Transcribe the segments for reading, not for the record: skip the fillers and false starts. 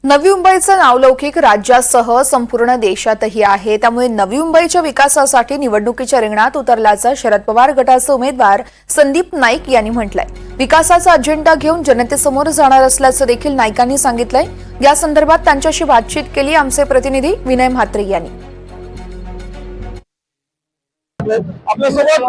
नवी मुंबईचं नावलौकिक राज्यासह संपूर्ण देशातही आहे। त्यामुळे नवी मुंबईच्या विकासासाठी निवडणुकीच्या रिंगणात उतरल्याचं शरद पवार गटाचे उमेदवार संदीप नाईक यांनी म्हटलंय। विकासाचा अजेंडा घेऊन जनतेसमोर जाणार असल्याचं देखील नाईकांनी सांगितलंय। या संदर्भात त्यांच्याशी बातचीत केली आमचे प्रतिनिधी विनय म्हात्रे यांनी। आपल्यासोबत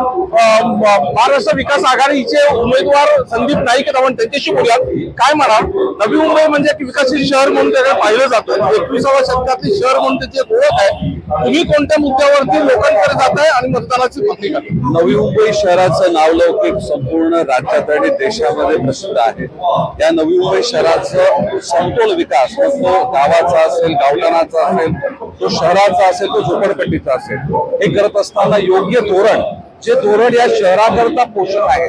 महाराष्ट्र विकास आघाडीचे उमेदवार संदीप नाईक आहेत। आपण त्यांच्याशी बोलूयात। काय म्हणाल, नवी मुंबई म्हणजे एक विकसित शहर म्हणून त्याला पाहिलं जातं। 21व्या शतकातील शहर म्हणून त्याची ओळख आहे। तुम्ही कोणत्या मुद्द्यावरती लोकांकडे जाताय आणि मतदानाची भूमिका? नवी मुंबई शहराचं नावलौकिक संपूर्ण राज्यात आणि देशामध्ये प्रसिद्ध आहे। या नवी मुंबई शहराचं समतोल विकास, तो गावाचा असेल, गावठाणाचा असेल, तो शहराचा असेल, तो झोपडपट्टीचा असेल, हे करत असताना योग्य धोरण, जे धोरण या शहराकरता पोषक आहे,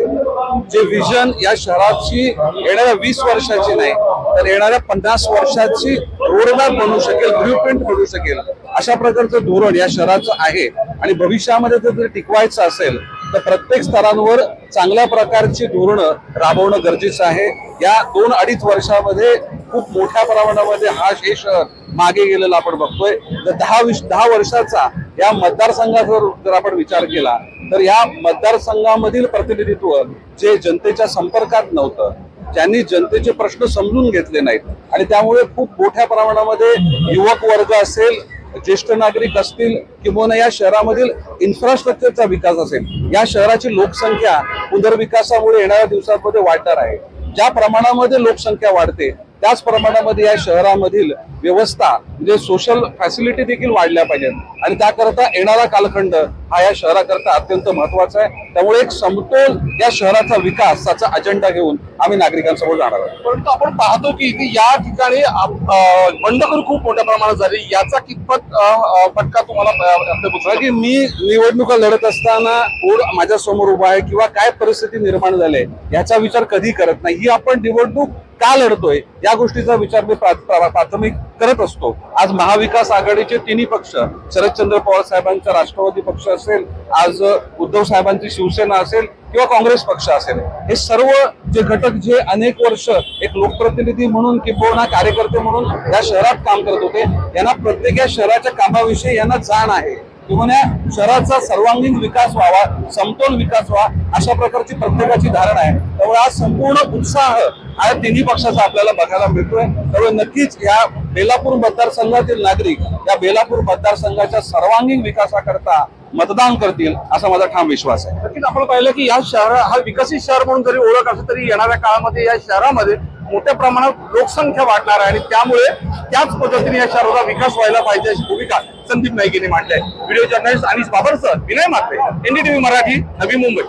जे विजन या शहराची येणाऱ्या 20 वर्षाची नाही तर येणाऱ्या 50 वर्षाची रोडमॅप बनू शकेल, ब्ल्यूप्रिंट बनू शकेल, अशा प्रकारचं धोरण या शहराचं आहे। आणि भविष्यामध्ये जर टिकवायचं असेल तर प्रत्येक स्तरांवर चांगल्या प्रकारची धोरणं राबवणं गरजेचं आहे। या 2-2.5 वर्षामध्ये खूप मोठ्या प्रमाणामध्ये हे शहर मागे गेलेलं आपण बघतोय। तर 10 वर्षाचा या मतदारसंघाचा जर आपण विचार केला तर या मतदारसंघामधील प्रतिनिधित्व जे जनतेच्या संपर्कात नव्हतं, ज्यांनी जनतेचे प्रश्न समजून घेतले नाहीत, आणि त्यामुळे खूप मोठ्या प्रमाणामध्ये युवक वर्ग असेल, ज्येष्ठ नागरिक असतील, किंवा या शहरामधील इन्फ्रास्ट्रक्चरचा विकास असेल, या शहराची लोकसंख्या पुनर्विकासामुळे येणाऱ्या दिवसांमध्ये वाढणार आहे। ज्या प्रमाणामध्ये लोकसंख्या वाढते त्याच प्रमाणामध्ये या शहरामधील व्यवस्था म्हणजे सोशल फॅसिलिटी देखील वाढल्या पाहिजेत, आणि त्याकरता येणारा कालखंड हा या शहराकरता अत्यंत महत्वाचा आहे। त्यामुळे एक समतोल या शहराचा विकासाचा अजेंडा घेऊन आम्ही नागरिकांसमोर जाणार आहोत। परंतु आपण पाहतो की या ठिकाणी बंडखोरी खूप मोठ्या प्रमाणात झाली, याचा कितपत फटका तुम्हाला? की मी निवडणुका लढत असताना कोण माझ्या समोर उभा आहे किंवा काय परिस्थिती निर्माण झाली याचा विचार कधी करत नाही। ही आपण निवडणूक का लढतोय या गोष्टीचा विचार मी प्राथमिक करत असतो। आज महाविकास आघाडीचे तिन्ही पक्ष, शरदचंद्र पवार साहेबांचा राष्ट्रवादी पक्ष असेल, आज उद्धव साहेबांची शिवसेना असेल किंवा काँग्रेस पक्ष असेल, हे सर्व जे घटक जे अनेक वर्ष एक लोकप्रतिनिधी म्हणून किंवा कार्यकर्ते म्हणून या शहरात काम करत होते, यांना प्रत्येक या शहराच्या कामाविषयी यांना जाण आहे, किंवा शहराचा सर्वांगीण विकास व्हावा, समतोल विकास व्हावा, अशा प्रकारची प्रत्येकाची धारणा आहे। त्यामुळे आज संपूर्ण उत्साह हा तिन्ही पक्षाचा आपल्याला बघायला मिळतोय। त्यामुळे नक्कीच या बेलापूर मतदारसंघातील नागरिक या बेलापूर मतदारसंघाच्या सर्वांगीण विकासाकरता मतदान करतील असा माझा ठाम विश्वास आहे। नक्कीच आपण पाहिलं की या शहर हा विकसित शहर म्हणून जरी ओळख असली तरी येणाऱ्या काळामध्ये या शहरामध्ये मोठ्या प्रमाणात लोकसंख्या वाढणार आहे, आणि त्यामुळे त्याच पद्धतीने या शहराचा विकास व्हायला पाहिजे अशी भूमिका संदीप नाईक यांनी मांडली आहे। व्हिडिओ जर्नलिस्ट अनिश बाबरसह विनय म्हात्रे, NDTV मराठी, नवी मुंबई।